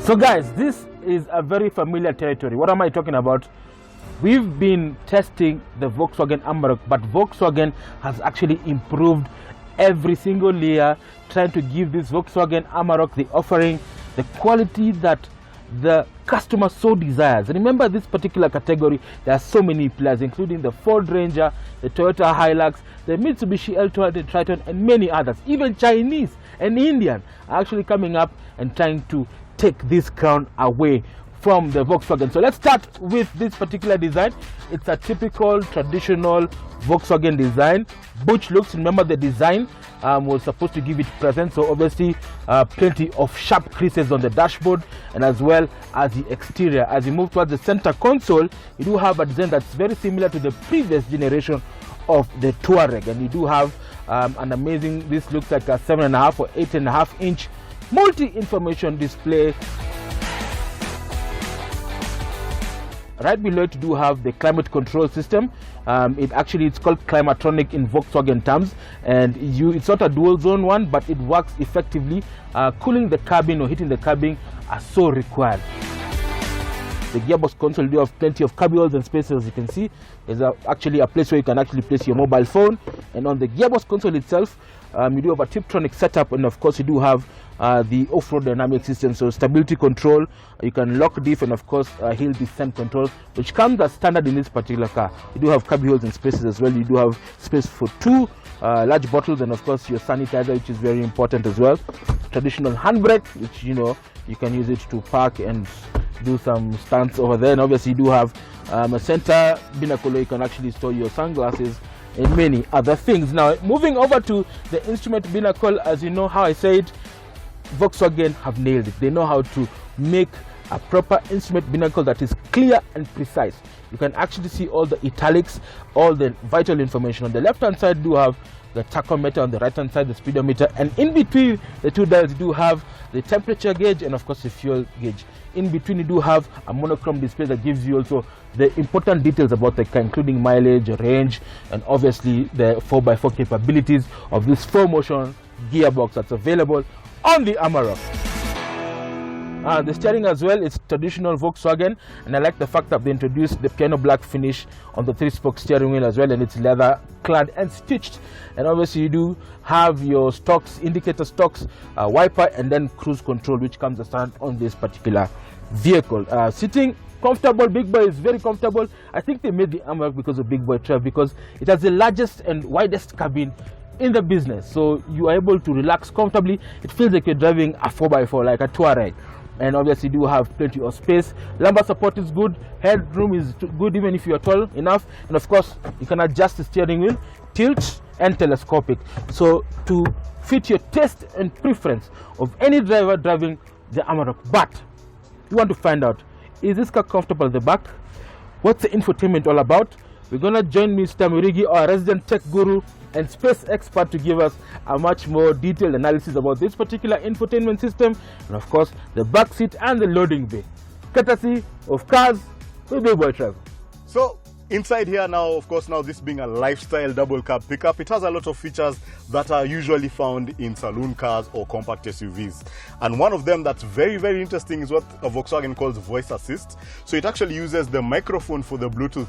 So guys, this is a very familiar territory. What am I talking about? We've been testing the Volkswagen Amarok, but Volkswagen has actually improved every single year, trying to give this Volkswagen Amarok the offering, the quality that the customer so desires. Remember, this particular category, there are so many players, including the Ford Ranger, the Toyota Hilux, the Mitsubishi L200 Triton, and many others. Even Chinese and Indian are actually coming up and trying to take this crown away from the Volkswagen. So let's start with this particular design. It's a typical traditional Volkswagen design. Butch looks. Remember, the design was supposed to give it presence, so obviously plenty of sharp creases on the dashboard and as well as the exterior. As you move towards the center console, you do have a design that's very similar to the previous generation of the Touareg, and you do have an amazing, this looks like a 7.5 or 8.5 inch multi-information display. Right below it, you do have the climate control system. It's called Climatronic in Volkswagen terms, and it's not a dual zone one, but it works effectively. Cooling the cabin or heating the cabin are so required. The gearbox console, you do have plenty of cubbyholes and spaces. As you can see, there's actually a place where you can actually place your mobile phone. And on the gearbox console itself, you do have a Tiptronic setup, and of course you do have the off-road dynamic system, so stability control, you can lock diff, and of course hill descent control, which comes as standard in this particular car. You do have cubbyholes and spaces as well. You do have space for 2 large bottles, and of course your sanitizer, which is very important as well. Traditional handbrake, which you can use it to park and do some stunts over there. And obviously you do have a center binnacle where you can actually store your sunglasses and many other things. Now moving over to the instrument binnacle, as you know how I said, Volkswagen have nailed it. They know how to make a proper instrument binnacle that is clear and precise. You can actually see all the italics, all the vital information. On the left hand side, you do have the tachometer, on the right hand side the speedometer, and in between the two dials you do have the temperature gauge and of course the fuel gauge. In between you do have a monochrome display that gives you also the important details about the car, including mileage, range, and obviously the 4x4 capabilities of this 4-motion gearbox that's available on the Amarok. The steering as well is traditional Volkswagen, and I like the fact that they introduced the piano black finish on the 3-spoke steering wheel as well, and it's leather clad and stitched. And obviously you do have your stocks, indicator stocks, wiper, and then cruise control, which comes as standard on this particular vehicle. Sitting comfortable. Big Boy is very comfortable. I think they made the Amarok because of Big Boy Trev, because it has the largest and widest cabin in the business, so you are able to relax comfortably. It feels like you're driving a 4x4 like a Touareg, and obviously you do have plenty of space. Lumbar support is good, headroom is good even if you are tall enough, and of course you can adjust the steering wheel, tilt and telescopic, so to fit your taste and preference of any driver driving the Amarok. But you want to find out, is this car comfortable at the back? What's the infotainment all about? We're gonna join Mr. Murigi, our resident tech guru and space expert, to give us a much more detailed analysis about this particular infotainment system, and of course the back seat and the loading bay, courtesy of Cars with Big Boy Trev. So inside here now, of course, now this being a lifestyle double cab pickup, it has a lot of features that are usually found in saloon cars or compact SUVs. And one of them that's very, very interesting is what a Volkswagen calls voice assist. So it actually uses the microphone for the Bluetooth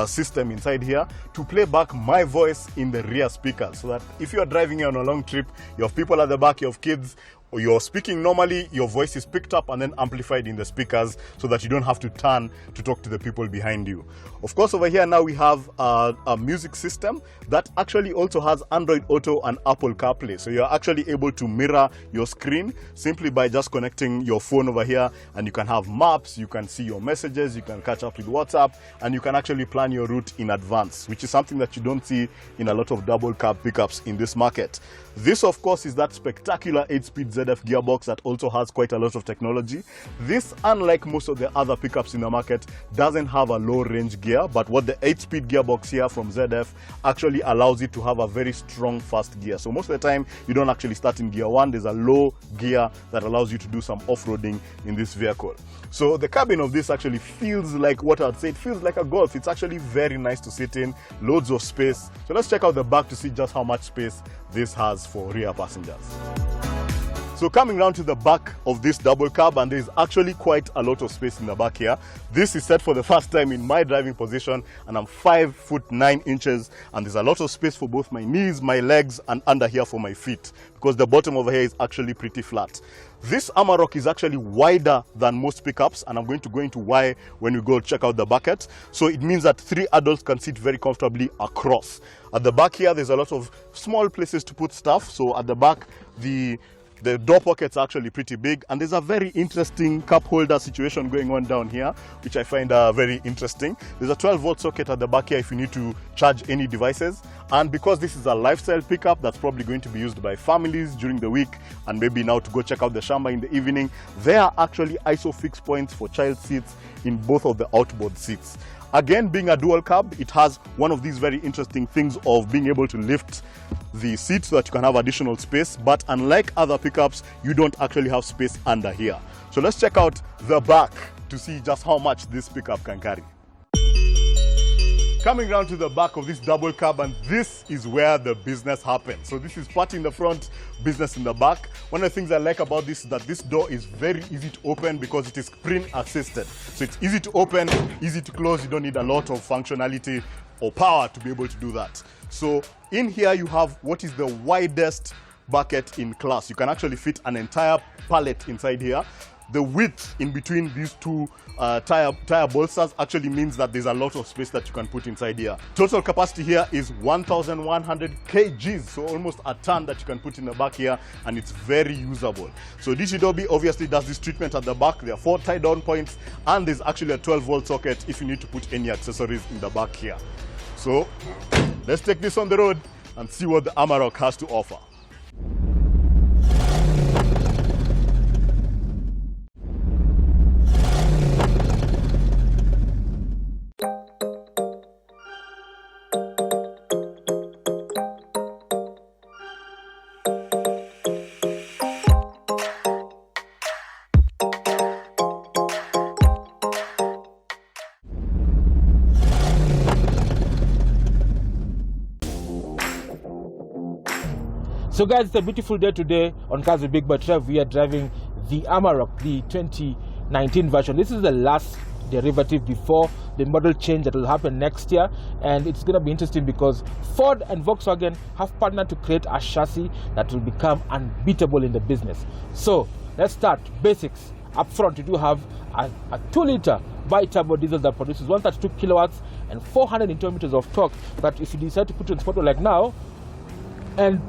system inside here to play back my voice in the rear speakers, so that if you are driving on a long trip, you have people at the back, you have kids, or you're speaking normally, your voice is picked up and then amplified in the speakers, so that you don't have to turn to talk to the people behind you. Of course, over here now we have a music system that actually also has Android Auto and Apple CarPlay. So you're actually able to mirror your screen simply by just connecting your phone over here, and you can have maps, you can see your messages, you can catch up with WhatsApp, and you can actually plan your route in advance, which is something that you don't see in a lot of double cab pickups in this market. This, of course, is that spectacular 8-speed ZF gearbox that also has quite a lot of technology. This, unlike most of the other pickups in the market, doesn't have a low-range gear, but what the 8-speed gearbox here from ZF actually allows it to have a very strong fast gear. So most of the time, you don't actually start in gear 1. There's a low gear that allows you to do some off-roading in this vehicle. So the cabin of this actually feels like what I'd say, it feels like a Golf. It's actually very nice to sit in, loads of space. So let's check out the back to see just how much space this has for rear passengers. So coming round to the back of this double cab, and there's actually quite a lot of space in the back here. This is set for the first time in my driving position, and I'm 5'9", and there's a lot of space for both my knees, my legs, and under here for my feet, because the bottom over here is actually pretty flat. This Amarok is actually wider than most pickups, and I'm going to go into why when we go check out the bucket. So it means that 3 adults can sit very comfortably across. At the back here, there's a lot of small places to put stuff. So at the back, the door pockets are actually pretty big, and there's a very interesting cup holder situation going on down here, which I find very interesting. There's a 12-volt socket at the back here if you need to charge any devices. And because this is a lifestyle pickup that's probably going to be used by families during the week, and maybe now to go check out the shamba in the evening, there are actually ISOFIX points for child seats in both of the outboard seats. Again, being a dual cab, it has one of these very interesting things of being able to lift the seat so that you can have additional space. But unlike other pickups, you don't actually have space under here. So let's check out the back to see just how much this pickup can carry. Coming round to the back of this double cab, and this is where the business happens. So this is party in the front, business in the back. One of the things I like about this is that this door is very easy to open because it is spring assisted. So it's easy to open, easy to close. You don't need a lot of functionality or power to be able to do that. So in here you have what is the widest bucket in class. You can actually fit an entire pallet inside here. The width in between these two tire bolsters actually means that there's a lot of space that you can put inside here. Total capacity here is 1,100 kgs, so almost a ton that you can put in the back here, and it's very usable. So DCW obviously does this treatment at the back. There are 4 tie-down points, and there's actually a 12-volt socket if you need to put any accessories in the back here. So let's take this on the road and see what the Amarok has to offer. So guys, it's a beautiful day today on Cars with Big Boy Trev. We are driving the Amarok, the 2019 version. This is the last derivative before the model change that will happen next year, and it's going to be interesting because Ford and Volkswagen have partnered to create a chassis that will become unbeatable in the business. So let's start basics. Up front, you do have a 2-liter bi-turbo diesel that produces 132 kilowatts and 400 Newton meters of torque. But if you decide to put it in sport like now, and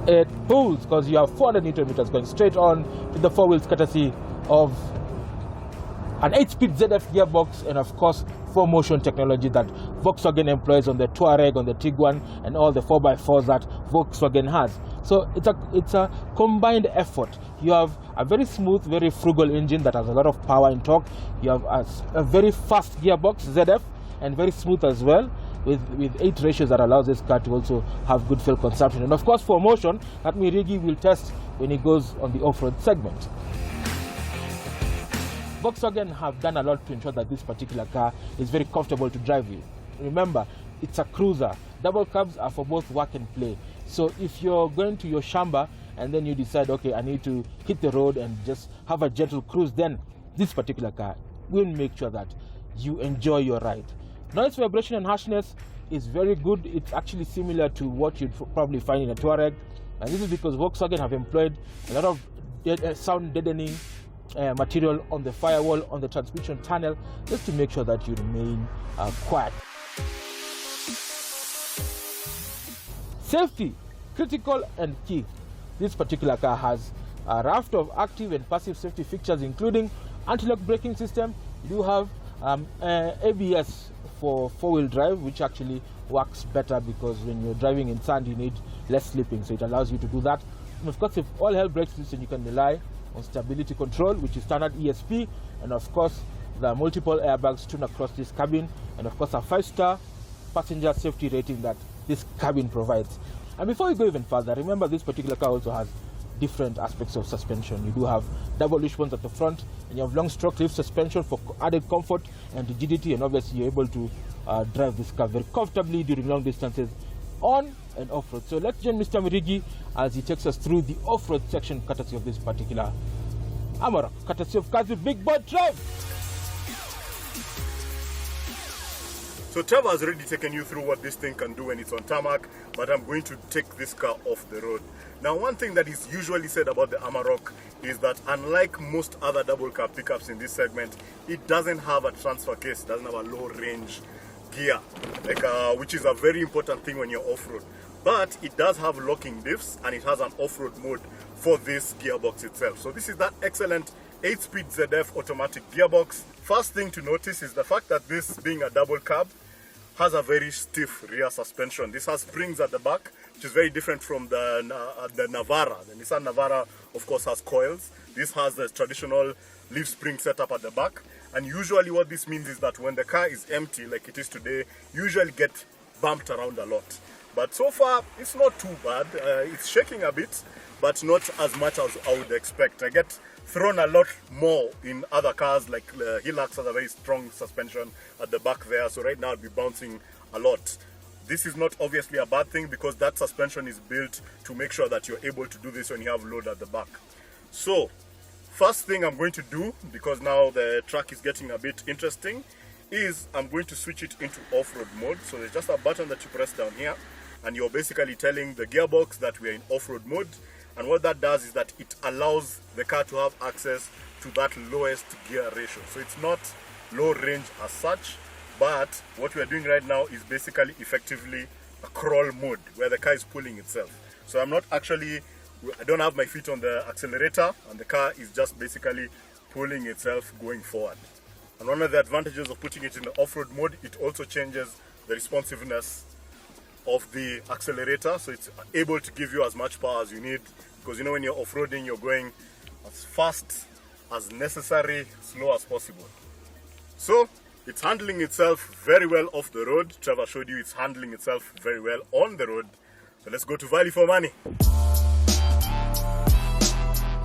it pulls because you have 400 Newton meters going straight on to the 4 wheels, courtesy of an 8-speed ZF gearbox, and of course 4Motion technology that Volkswagen employs on the Touareg, on the Tiguan, and all the 4x4s that Volkswagen has. So it's a combined effort. You have a very smooth, very frugal engine that has a lot of power and torque. You have a very fast gearbox, ZF, and very smooth as well, with 8 ratios that allows this car to also have good fuel consumption. And of course 4Motion that Mirigi will test when it goes on the off-road segment. Volkswagen have done a lot to ensure that this particular car is very comfortable to drive with. Remember, it's a cruiser. Double cabs are for both work and play. So if you're going to your shamba and then you decide, okay, I need to hit the road and just have a gentle cruise, then this particular car will make sure that you enjoy your ride. Noise, vibration and harshness is very good. It's actually similar to what you'd probably find in a Touareg, and this is because Volkswagen have employed a lot of sound deadening material on the firewall, on the transmission tunnel, just to make sure that you remain quiet. Safety, critical and key. This particular car has a raft of active and passive safety features, including anti-lock braking system. You do have ABS for 4-wheel drive, which actually works better because when you're driving in sand you need less slipping, so it allows you to do that. And of course, if all hell breaks loose, then you can rely on stability control, which is standard ESP, and of course the multiple airbags strewn across this cabin, and of course a 5-star passenger safety rating that this cabin provides. And before we go even further, remember this particular car also has different aspects of suspension. You do have double wishbones at the front, and you have long stroke lift suspension for added comfort and rigidity, and obviously you're able to drive this car very comfortably during long distances on and off-road. So let's join Mr. Mirigi as he takes us through the off-road section courtesy of this particular Amarok, courtesy of Big Boy Trev. So Trevor has already taken you through what this thing can do when it's on tarmac, but I'm going to take this car off the road. Now, one thing that is usually said about the Amarok is that unlike most other double cab pickups in this segment, it doesn't have a transfer case, it doesn't have a low range gear, which is a very important thing when you're off-road. But it does have locking diffs and it has an off-road mode for this gearbox itself. So this is that excellent 8-speed ZF automatic gearbox. First thing to notice is the fact that this, being a double cab, has a very stiff rear suspension. This has springs at the back, which is very different from the Navara. The Nissan Navara, of course, has coils. This has the traditional leaf spring setup at the back. And usually what this means is that when the car is empty, like it is today, you usually get bumped around a lot. But so far, it's not too bad. It's shaking a bit, but not as much as I would expect. I get thrown a lot more in other cars, like Hilux has a very strong suspension at the back there, so right now I'll be bouncing a lot. This is not obviously a bad thing because that suspension is built to make sure that you're able to do this when you have load at the back. So, first thing I'm going to do, because now the track is getting a bit interesting, is I'm going to switch it into off-road mode. So there's just a button that you press down here, and you're basically telling the gearbox that we're in off-road mode. And what that does is that it allows the car to have access to that lowest gear ratio. So it's not low range as such, but what we are doing right now is basically effectively a crawl mode where the car is pulling itself. So I'm not actually, I don't have my feet on the accelerator, and the car is just basically pulling itself going forward. And one of the advantages of putting it in the off-road mode, it also changes the responsiveness of the accelerator, so it's able to give you as much power as you need, because you know when you're off-roading, you're going as fast as necessary, slow as possible. So it's handling itself very well off the road. Trevor showed you it's handling itself very well on the road. So let's go to value for money.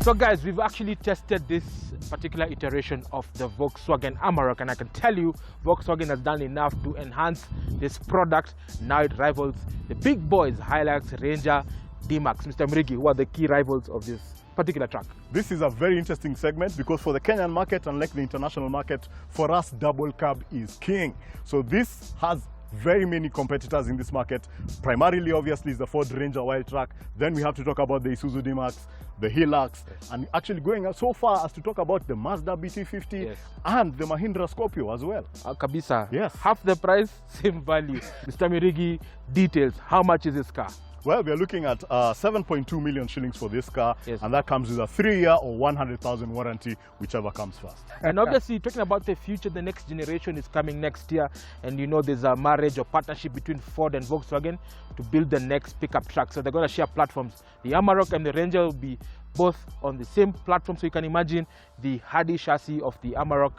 So guys, we've actually tested this particular iteration of the Volkswagen Amarok, and I can tell you Volkswagen has done enough to enhance this product. Now it rivals the big boys, Hilux, Ranger, D-Max. Mr. Mirigi, who are the key rivals of this particular truck? This is a very interesting segment because for the Kenyan market, unlike the international market, for us double cab is king. So this has very many competitors in this market. Primarily, obviously, is the Ford Ranger Wild Track. Then we have to talk about the Isuzu D-Max, the Hilux, and actually going so far as to talk about the Mazda BT50 and the Mahindra Scorpio as well. Kabisa. Yes. Half the price, same value. Mr. Mirigi, details. How much is this car? Well, we are looking at 7.2 million shillings for this car, and that comes with a 3-year or 100,000 warranty, whichever comes first. And obviously, talking about the future, the next generation is coming next year, and you know there's a marriage or partnership between Ford and Volkswagen to build the next pickup truck. So they're going to share platforms. The Amarok and the Ranger will be both on the same platform, so you can imagine the hardy chassis of the Amarok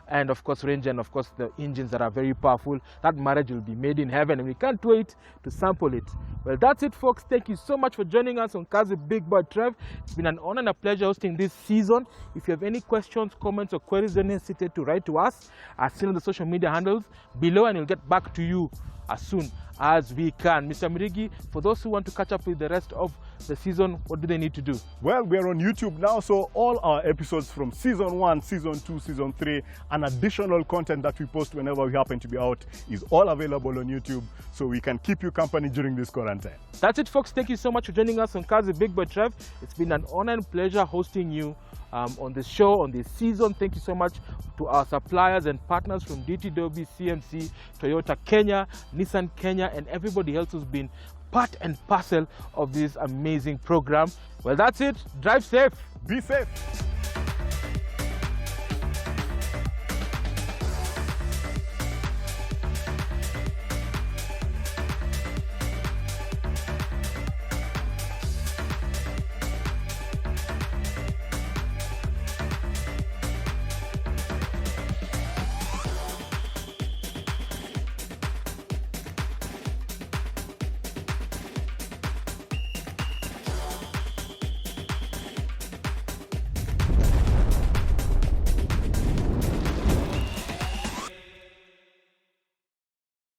and of course Ranger, and of course the engines that are very powerful. That marriage will be made in heaven, and we can't wait to sample it. Well, that's it, folks. Thank you so much for joining us on Cars with Big Boy Trev. It's been an honor and a pleasure hosting this season. If you have any questions, comments, or queries, don't hesitate to write to us. I'll send the social media handles below, and we'll get back to you as soon as we can. Mr. Mirigi, for those who want to catch up with the rest of the season, what do they need to do? Well, we're on YouTube now, so all our episodes from Season 1, Season 2, Season 3, and additional content that we post whenever we happen to be out is all available on YouTube, so we can keep you company during this quarantine. That's it, folks. Thank you so much for joining us on Cars with Big Boy Trev. It's been an honor and pleasure hosting you on this show, on this season. Thank you so much to our suppliers and partners from DTW, CMC, Toyota Kenya, Nissan Kenya, and everybody else who's been part and parcel of this amazing program. Well, that's it. Drive safe. Be safe.